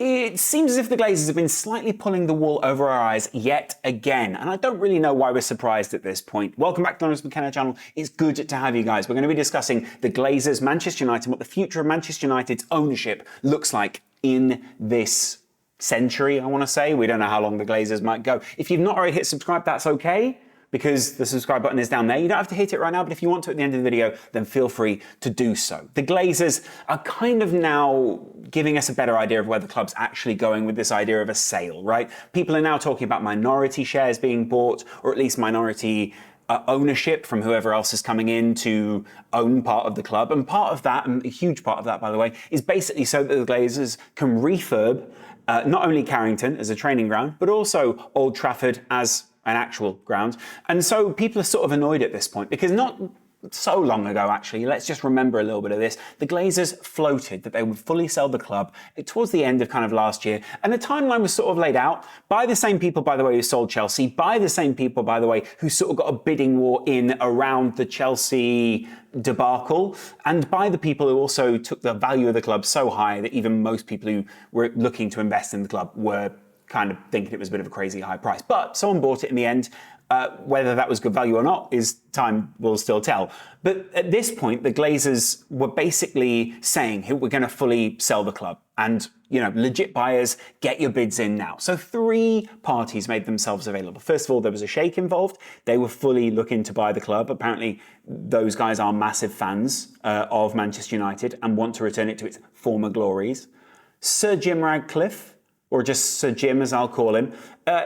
It seems as if the Glazers have been slightly pulling the wool over our eyes yet again, and I don't really know why we're surprised at this point. Welcome back to the Laurence McKenna channel. It's good to have you guys. We're going to be discussing the Glazers, Manchester United, and what the future of Manchester United's ownership looks like in this century, I want to say. We don't know how long the Glazers might go. If you've not already hit subscribe, that's okay, because the subscribe button is down there. You don't have to hit it right now, but if you want to at the end of the video, then feel free to do so. The Glazers are kind of now giving us a better idea of where the club's actually going with this idea of a sale, right? People are now talking about minority shares being bought, or at least minority ownership from whoever else is coming in to own part of the club. And part of that, and a huge part of that, by the way, is basically so that the Glazers can refurb not only Carrington as a training ground, but also Old Trafford as an actual ground. And so people are sort of annoyed at this point because not so long ago, actually, let's just remember a little bit of this, the Glazers floated that they would fully sell the club towards the end of kind of last year. And the timeline was sort of laid out by the same people, by the way, who sold Chelsea, by the same people, by the way, who sort of got a bidding war in around the Chelsea debacle, and by the people who also took the value of the club so high that even most people who were looking to invest in the club were kind of thinking it was a bit of a crazy high price. But someone bought it in the end. Whether that was good value or not is time will still tell. But at this point, the Glazers were basically saying, hey, we're going to fully sell the club. And, you know, legit buyers, get your bids in now. So 3 parties made themselves available. First of all, there was a sheikh involved. They were fully looking to buy the club. Apparently, those guys are massive fans of Manchester United and want to return it to its former glories. Sir Jim Radcliffe, or just Sir Jim as I'll call him,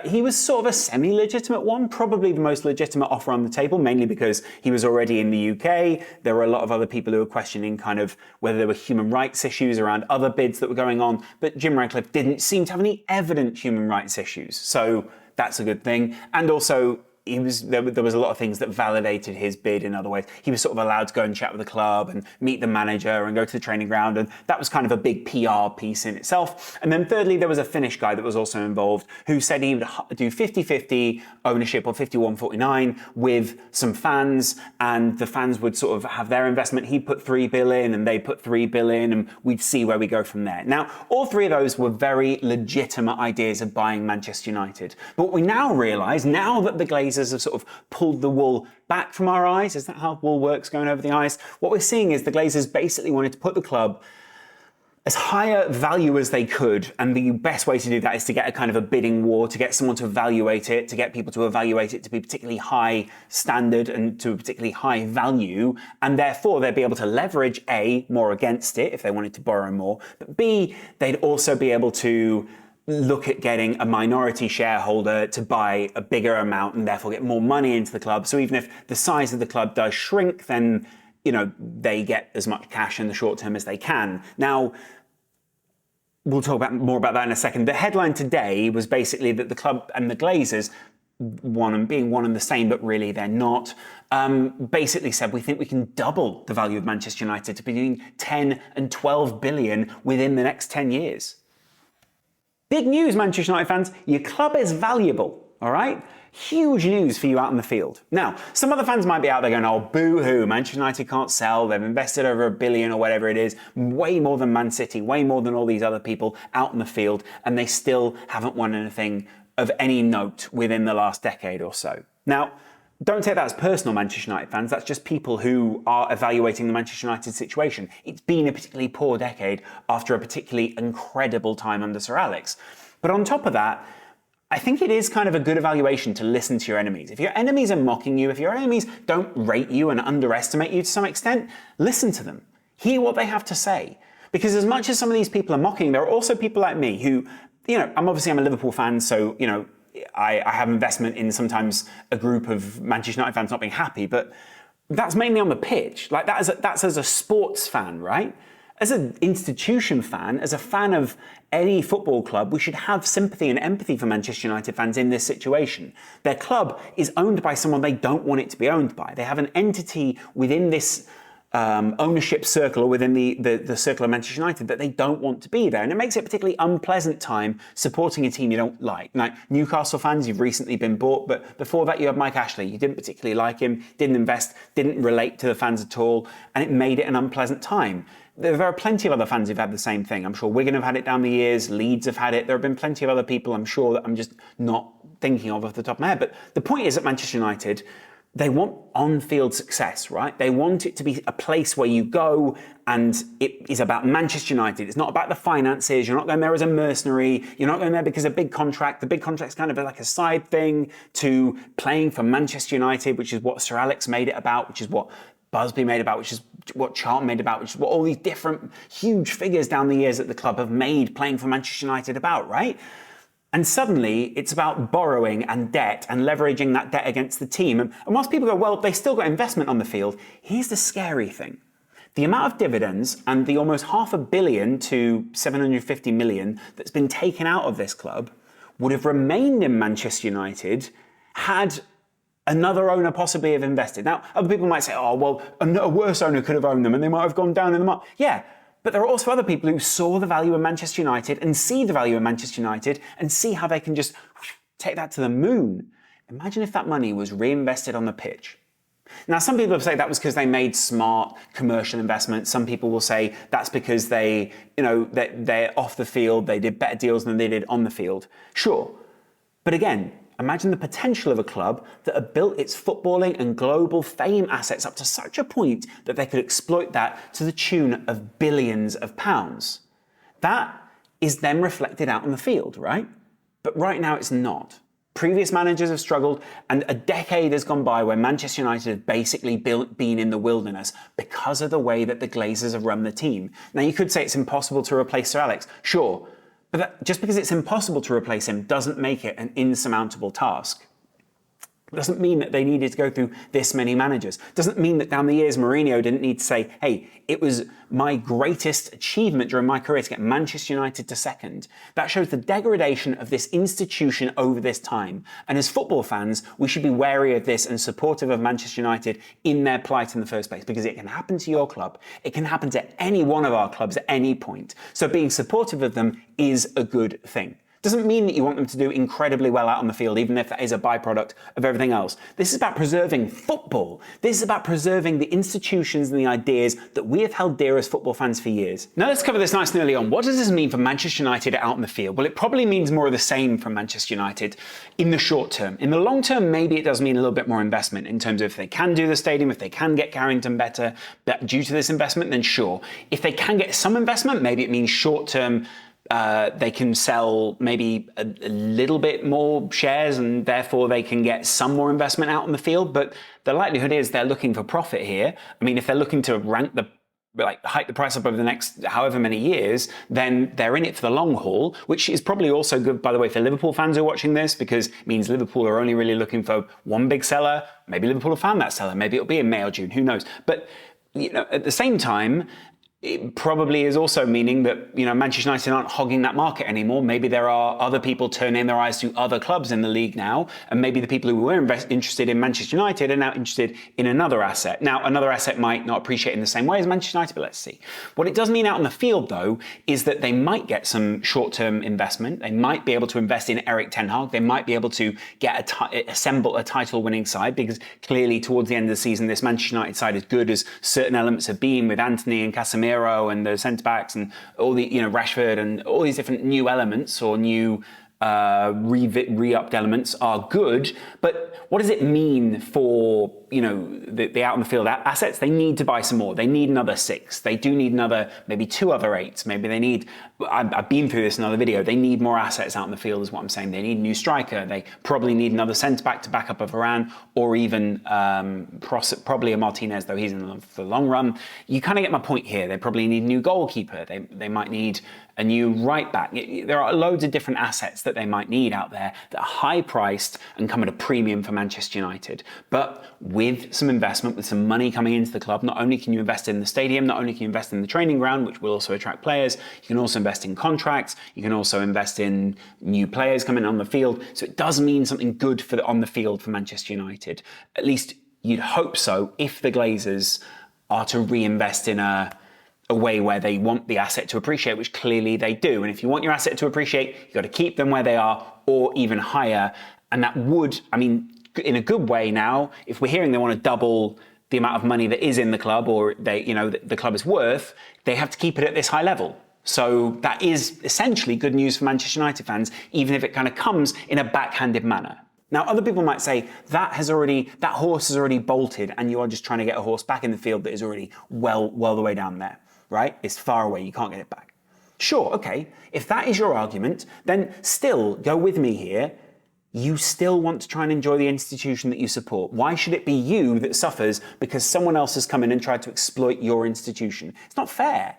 he was sort of a semi-legitimate one, probably the most legitimate offer on the table, mainly because he was already in the UK. There were a lot of other people who were questioning kind of whether there were human rights issues around other bids that were going on, but Jim Radcliffe didn't seem to have any evident human rights issues, so that's a good thing. And also, there was a lot of things that validated his bid in other ways. He was sort of allowed to go and chat with the club and meet the manager and go to the training ground, and that was kind of a big PR piece in itself. And then thirdly, there was a Finnish guy that was also involved who said he would do 50-50 ownership, or 51-49, with some fans, and the fans would sort of have their investment. He'd put 3 bill in and they put 3 bill in, and we'd see where we go from there. Now, all 3 of those were very legitimate ideas of buying Manchester United. But what we now realise, now that the Glazers have sort of pulled the wool back from our eyes, is that how wool works, going over the eyes? What we're seeing is the Glazers basically wanted to put the club as high a value as they could, and the best way to do that is to get a kind of a bidding war, to get someone to evaluate it, to get people to evaluate it to be particularly high standard and to a particularly high value, and therefore they'd be able to leverage A, more against it if they wanted to borrow more, but B, they'd also be able to look at getting a minority shareholder to buy a bigger amount and therefore get more money into the club. So even if the size of the club does shrink, then, you know, they get as much cash in the short term as they can. Now, we'll talk more about that in a second. The headline today was basically that the club and the Glazers, being one and the same, but really they're not, basically said, we think we can double the value of Manchester United to between 10 and 12 billion within the next 10 years. Big news, Manchester United fans, your club is valuable, all right? Huge news for you out in the field. Now, some other fans might be out there going, oh, boo-hoo, Manchester United can't sell, they've invested over $1 billion or whatever it is, way more than Man City, way more than all these other people out in the field, and they still haven't won anything of any note within the last decade or so. Now, don't take that as personal, Manchester United fans. That's just people who are evaluating the Manchester United situation. It's been a particularly poor decade after a particularly incredible time under Sir Alex. But on top of that, I think it is kind of a good evaluation to listen to your enemies. If your enemies are mocking you, if your enemies don't rate you and underestimate you to some extent, listen to them. Hear what they have to say. Because as much as some of these people are mocking, there are also people like me who, you know, I'm a Liverpool fan, so, you know, I have investment in sometimes a group of Manchester United fans not being happy, but that's mainly on the pitch. Like that's as a sports fan, right? As an institution fan, as a fan of any football club, we should have sympathy and empathy for Manchester United fans in this situation. Their club is owned by someone they don't want it to be owned by. They have an entity within this ownership circle or within the circle of Manchester United that they don't want to be there. And it makes it a particularly unpleasant time supporting a team you don't like. Now, Newcastle fans, you've recently been bought, but before that you had Mike Ashley. You didn't particularly like him, didn't invest, didn't relate to the fans at all, and it made it an unpleasant time. There are plenty of other fans who've had the same thing. I'm sure Wigan have had it down the years, Leeds have had it. There have been plenty of other people, I'm sure, that I'm just not thinking of off the top of my head. But the point is, at Manchester United, they want on-field success, right? They want it to be a place where you go and it is about Manchester United. It's not about the finances. You're not going there as a mercenary. You're not going there because of a big contract. The big contract's kind of like a side thing to playing for Manchester United, which is what Sir Alex made it about, which is what Busby made about, which is what Charlton made about, which is what all these different huge figures down the years at the club have made playing for Manchester United about, right? And suddenly it's about borrowing and debt and leveraging that debt against the team. And whilst people go, well, they still got investment on the field, here's the scary thing. The amount of dividends and the almost £500 million to 750 million that's been taken out of this club would have remained in Manchester United had another owner possibly have invested. Now, other people might say, oh, well, a worse owner could have owned them and they might have gone down in the market. Yeah. But there are also other people who saw the value in Manchester United and see the value in Manchester United and see how they can just take that to the moon. Imagine if that money was reinvested on the pitch. Now, some people say that was because they made smart commercial investments. Some people will say that's because they're off the field, they did better deals than they did on the field. Sure. But again, imagine the potential of a club that had built its footballing and global fame assets up to such a point that they could exploit that to the tune of billions of pounds. That is then reflected out on the field, right? But right now it's not. Previous managers have struggled, and a decade has gone by where Manchester United have basically been in the wilderness because of the way that the Glazers have run the team. Now, you could say it's impossible to replace Sir Alex. Sure. But just because it's impossible to replace him doesn't make it an insurmountable task. It doesn't mean that they needed to go through this many managers. It doesn't mean that down the years Mourinho didn't need to say, hey, it was my greatest achievement during my career to get Manchester United to second. That shows the degradation of this institution over this time. And as football fans, we should be wary of this and supportive of Manchester United in their plight in the first place, because it can happen to your club. It can happen to any one of our clubs at any point. So being supportive of them is a good thing. Doesn't mean that you want them to do incredibly well out on the field, even if that is a byproduct of everything else. This is about preserving football. This is about preserving the institutions and the ideas that we have held dear as football fans for years. Now let's cover this nice and early on. What does this mean for Manchester United out on the field? Well, it probably means more of the same from Manchester United in the short term. In the long term, maybe it does mean a little bit more investment in terms of if they can do the stadium, if they can get Carrington better due to this investment, then sure. If they can get some investment, maybe it means short term they can sell maybe a little bit more shares and therefore they can get some more investment out on the field. But the likelihood is they're looking for profit here. I mean, if they're looking to hike the price up over the next however many years, then they're in it for the long haul, which is probably also good, by the way, for Liverpool fans who are watching this, because it means Liverpool are only really looking for one big seller. Maybe Liverpool have found that seller. Maybe it'll be in May or June. Who knows? But at the same time, it probably is also meaning that, Manchester United aren't hogging that market anymore. Maybe there are other people turning their eyes to other clubs in the league now, and maybe the people who were interested in Manchester United are now interested in another asset. Now, another asset might not appreciate in the same way as Manchester United, but let's see. What it does mean out on the field, though, is that they might get some short-term investment. They might be able to invest in Erik ten Hag. They might be able to assemble a title-winning side, because clearly towards the end of the season, this Manchester United side, as good as certain elements have been with Anthony and Casemiro and the centre-backs and all the, Rashford and all these different new elements or new re-upped elements are good, but what does it mean for the out on the field assets? They need to buy some more. They need another 6. They do need maybe 2 other 8s. Maybe they need. I've been through this in another video. They need more assets out in the field, is what I'm saying. They need a new striker. They probably need another centre back to back up a Varane, or even probably a Martinez, though he's in for the long run. You kind of get my point here. They probably need a new goalkeeper. They might need a new right back. There are loads of different assets that they might need out there that are high priced and come at a premium for Manchester United. But with some investment, with some money coming into the club, not only can you invest in the stadium, not only can you invest in the training ground, which will also attract players, you can also invest in contracts, you can also invest in new players coming on the field. So it does mean something good on the field for Manchester United. At least you'd hope so, if the Glazers are to reinvest in a way where they want the asset to appreciate, which clearly they do. And if you want your asset to appreciate, you've got to keep them where they are or even higher. And that would, I mean, in a good way now, if we're hearing they want to double the amount of money that is in the club or they, the club is worth, they have to keep it at this high level. So that is essentially good news for Manchester United fans, even if it kind of comes in a backhanded manner. Now, other people might say that horse has already bolted and you are just trying to get a horse back in the field that is already well the way down there, right? It's far away, you can't get it back. Sure, okay, if that is your argument, then still go with me here. You still want to try and enjoy the institution that you support. Why should it be you that suffers because someone else has come in and tried to exploit your institution? It's not fair.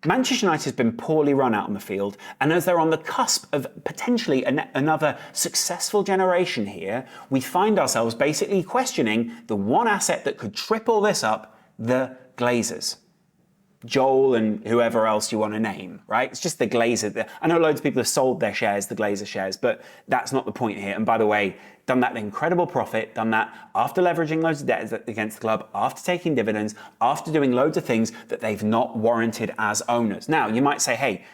Manchester United has been poorly run out on the field, and as they're on the cusp of potentially another successful generation here, we find ourselves basically questioning the one asset that could trip all this up, the Glazers. Joel and whoever else you want to name, right? It's just the Glazer. I know loads of people have sold their shares, the Glazer shares, but that's not the point here. And by the way, done that at incredible profit, done that after leveraging loads of debt against the club, after taking dividends, after doing loads of things that they've not warranted as owners. Now, you might say, hey,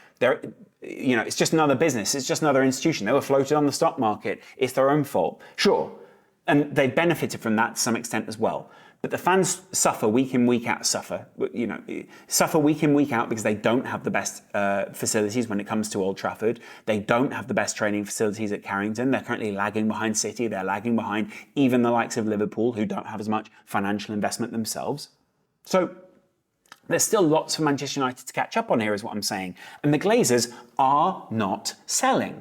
it's just another business. It's just another institution. They were floated on the stock market. It's their own fault. Sure. And they benefited from that to some extent as well. But the fans suffer week in, week out, suffer week in, week out because they don't have the best facilities when it comes to Old Trafford. They don't have the best training facilities at Carrington. They're currently lagging behind City. They're lagging behind even the likes of Liverpool, who don't have as much financial investment themselves. So there's still lots for Manchester United to catch up on here, is what I'm saying. And the Glazers are not selling.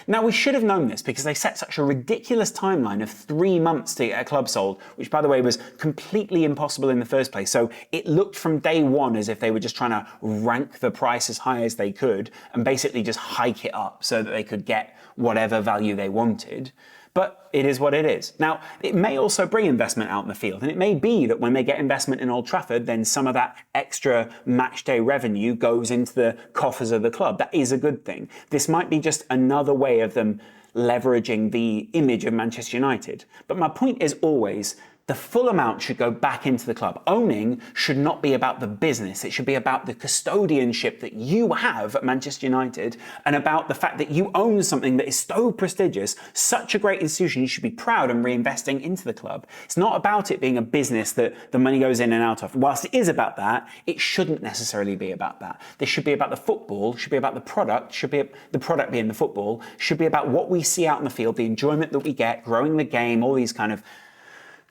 Now, we should have known this because they set such a ridiculous timeline of 3 months to get a club sold, which, by the way, was completely impossible in the first place. So it looked from day one as if they were just trying to rank the price as high as they could and basically just hike it up so that they could get whatever value they wanted. But it is what it is. Now, it may also bring investment out in the field, and it may be that when they get investment in Old Trafford, then some of that extra match day revenue goes into the coffers of the club. That is a good thing. This might be just another way of them leveraging the image of Manchester United. But my point is always, the full amount should go back into the club. Owning should not be about the business. It should be about the custodianship that you have at Manchester United and about the fact that you own something that is so prestigious, such a great institution, you should be proud and reinvesting into the club. It's not about it being a business that the money goes in and out of. Whilst it is about that, it shouldn't necessarily be about that. This should be about the football, should be about the product, should be the product being the football, should be about what we see out in the field, the enjoyment that we get, growing the game, all these kind of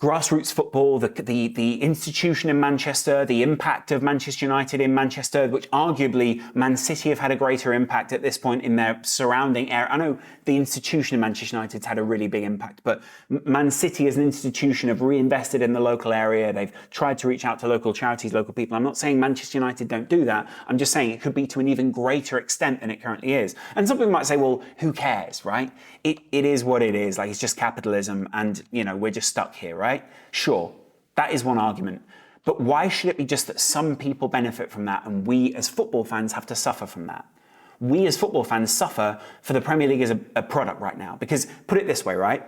grassroots football, the institution in Manchester, the impact of Manchester United in Manchester, which arguably Man City have had a greater impact at this point in their surrounding area. I know the institution in Manchester United's had a really big impact, but Man City as an institution have reinvested in the local area. They've tried to reach out to local charities, local people. I'm not saying Manchester United don't do that. I'm just saying it could be to an even greater extent than it currently is. And some people might say, well, who cares, right? It is what it is. Like, it's just capitalism and, we're just stuck here, right? Sure, that is one argument. But why should it be just that some people benefit from that and we as football fans have to suffer from that? We as football fans suffer for the Premier League as a product right now. Because put it this way, right?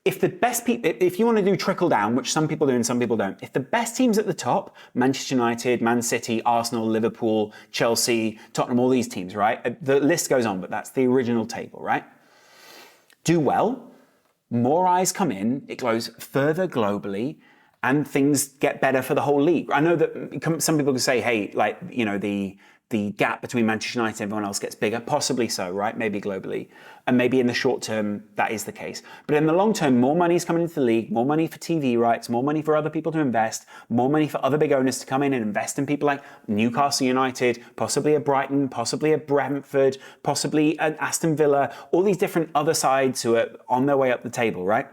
If the best people, if you want to do trickle down, which some people do and some people don't, if the best teams at the top, Manchester United, Man City, Arsenal, Liverpool, Chelsea, Tottenham, all these teams, right? The list goes on, but that's the original table, right? Do well, more eyes come in, it goes further globally, and things get better for the whole league. I know that some people can say, hey, the gap between Manchester United and everyone else gets bigger. Possibly so, right? Maybe globally. And maybe in the short term, that is the case. But in the long term, more money is coming into the league, more money for TV rights, more money for other people to invest, more money for other big owners to come in and invest in people like Newcastle United, possibly a Brighton, possibly a Brentford, possibly an Aston Villa, all these different other sides who are on their way up the table, right?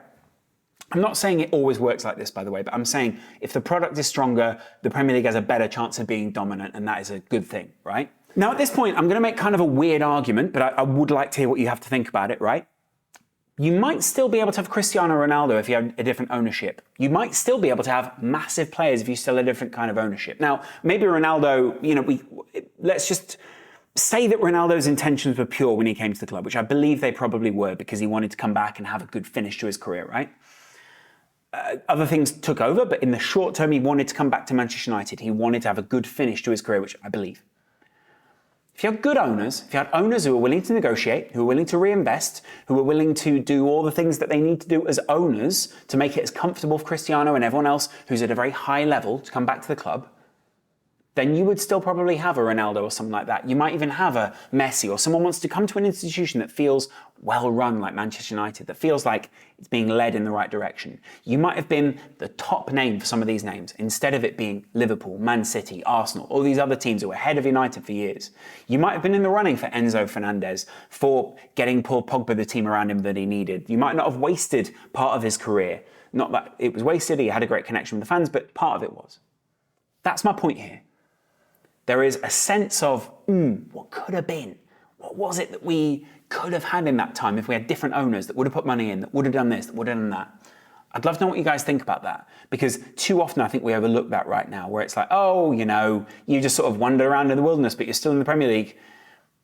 I'm not saying it always works like this, by the way, but I'm saying if the product is stronger, the Premier League has a better chance of being dominant, and that is a good thing, right? Now, at this point, I'm going to make kind of a weird argument, but I would like to hear what you have to think about it, right? You might still be able to have Cristiano Ronaldo if you have a different ownership. You might still be able to have massive players if you still have a different kind of ownership. Now, maybe Ronaldo, let's just say that Ronaldo's intentions were pure when he came to the club, which I believe they probably were because he wanted to come back and have a good finish to his career, right? Other things took over, but in the short term, he wanted to come back to Manchester United. He wanted to have a good finish to his career, which I believe. If you have good owners, if you had owners who are willing to negotiate, who are willing to reinvest, who are willing to do all the things that they need to do as owners to make it as comfortable for Cristiano and everyone else who's at a very high level to come back to the club, then you would still probably have a Ronaldo or something like that. You might even have a Messi, or someone wants to come to an institution that feels well run like Manchester United, that feels like it's being led in the right direction. You might have been the top name for some of these names, instead of it being Liverpool, Man City, Arsenal, all these other teams that were ahead of United for years. You might have been in the running for Enzo Fernandez, for getting Paul Pogba the team around him that he needed. You might not have wasted part of his career. Not that it was wasted, he had a great connection with the fans, but part of it was. That's my point here. There is a sense of, what could have been? What was it that we could have had in that time if we had different owners that would have put money in, that would have done this, that would have done that? I'd love to know what you guys think about that, because too often I think we overlook that right now, where it's like, oh, you just sort of wander around in the wilderness, but you're still in the Premier League.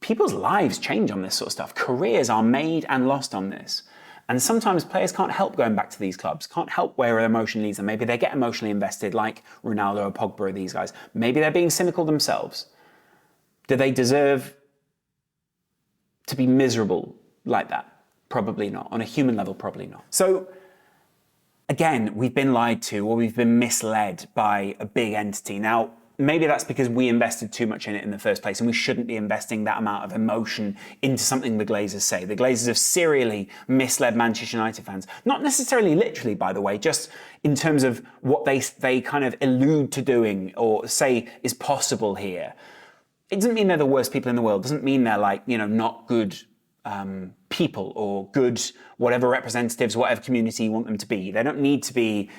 People's lives change on this sort of stuff. Careers are made and lost on this. And sometimes players can't help going back to these clubs, can't help where emotion leads them. Maybe they get emotionally invested like Ronaldo or Pogba or these guys. Maybe they're being cynical themselves. Do they deserve to be miserable like that? Probably not. On a human level, probably not. So again, we've been lied to, or we've been misled by a big entity. Now, maybe that's because we invested too much in it in the first place, and we shouldn't be investing that amount of emotion into something the Glazers say. The Glazers have serially misled Manchester United fans. Not necessarily literally, by the way, just in terms of what they kind of allude to doing or say is possible here. It doesn't mean they're the worst people in the world. It doesn't mean they're like, not good people or good whatever representatives, whatever community you want them to be. They don't need to be,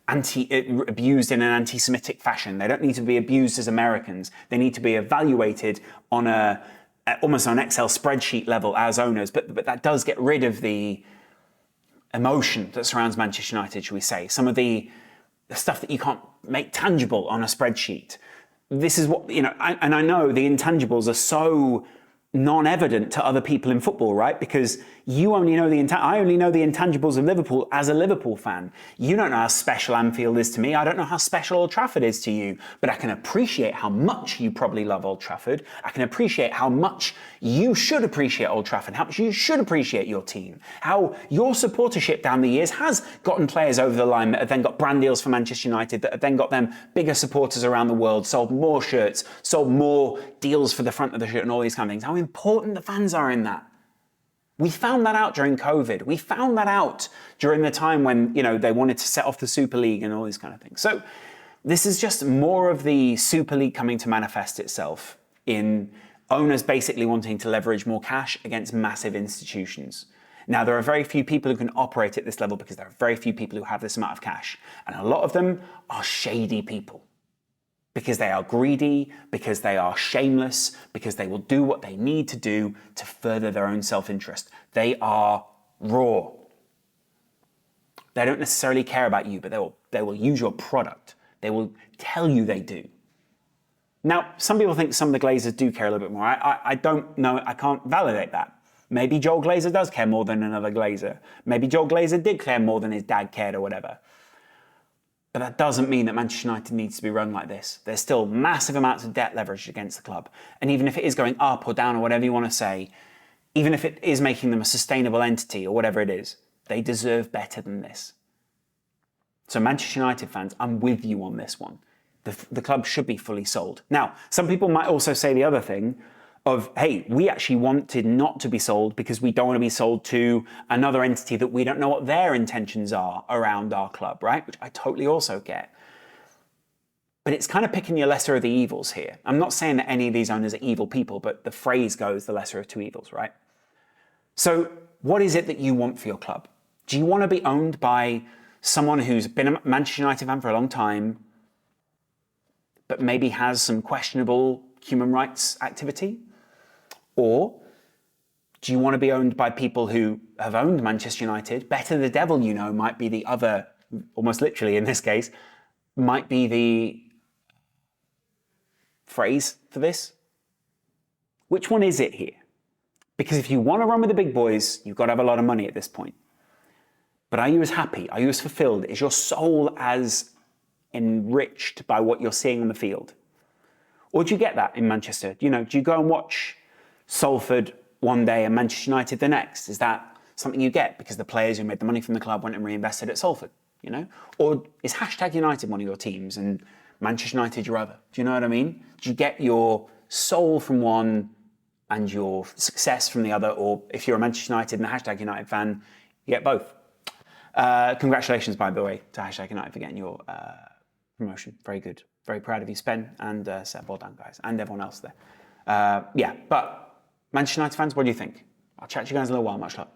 abused in an anti-Semitic fashion. They don't need to be abused as Americans. They need to be evaluated on almost on an Excel spreadsheet level as owners. But that does get rid of the emotion that surrounds Manchester United, shall we say. Some of the stuff that you can't make tangible on a spreadsheet. This is what, and I know the intangibles are so non-evident to other people in football, right? Because you only know I only know the intangibles of Liverpool as a Liverpool fan. You don't know how special Anfield is to me. I don't know how special Old Trafford is to you, but I can appreciate how much you probably love Old Trafford. I can appreciate how much you should appreciate Old Trafford, how much you should appreciate your team, how your supportership down the years has gotten players over the line that have then got brand deals for Manchester United, that have then got them bigger supporters around the world, sold more shirts, sold more deals for the front of the shirt and all these kind of things. How important the fans are in that. We found that out during COVID. We found that out during the time when, they wanted to set off the Super League and all these kind of things. So this is just more of the Super League coming to manifest itself in owners basically wanting to leverage more cash against massive institutions. Now, there are very few people who can operate at this level because there are very few people who have this amount of cash. And a lot of them are shady people. Because they are greedy, because they are shameless, because they will do what they need to do to further their own self-interest. They are raw. They don't necessarily care about you, but they will use your product. They will tell you they do. Now, some people think some of the Glazers do care a little bit more. I don't know, I can't validate that. Maybe Joel Glazer does care more than another Glazer. Maybe Joel Glazer did care more than his dad cared or whatever. But that doesn't mean that Manchester United needs to be run like this. There's still massive amounts of debt leverage against the club. And even if it is going up or down or whatever you want to say, even if it is making them a sustainable entity or whatever it is, they deserve better than this. So Manchester United fans, I'm with you on this one. The club should be fully sold. Now, some people might also say the other thing of, hey, we actually wanted not to be sold because we don't want to be sold to another entity that we don't know what their intentions are around our club, right? Which I totally also get. But it's kind of picking your lesser of the evils here. I'm not saying that any of these owners are evil people, but the phrase goes, the lesser of two evils, right? So what is it that you want for your club? Do you want to be owned by someone who's been a Manchester United fan for a long time, but maybe has some questionable human rights activity? Or do you want to be owned by people who have owned Manchester United? Better the devil you know might be the other, almost literally in this case, might be the phrase for this. Which one is it here? Because if you want to run with the big boys, you've got to have a lot of money at this point. But are you as happy? Are you as fulfilled? Is your soul as enriched by what you're seeing on the field? Or do you get that in Manchester? Do you go and watch Salford one day and Manchester United the next? Is that something you get because the players who made the money from the club went and reinvested at Salford? Or is #United one of your teams and Manchester United your other? Do you know what I mean? Do you get your soul from one and your success from the other? Or if you're a Manchester United and a #United fan, you get both. Congratulations, by the way, to #United for getting your promotion. Very good. Very proud of you, Spen and Seb. Well done, guys. And everyone else there. But Manchester United fans, what do you think? I'll chat to you guys in a little while. Much love.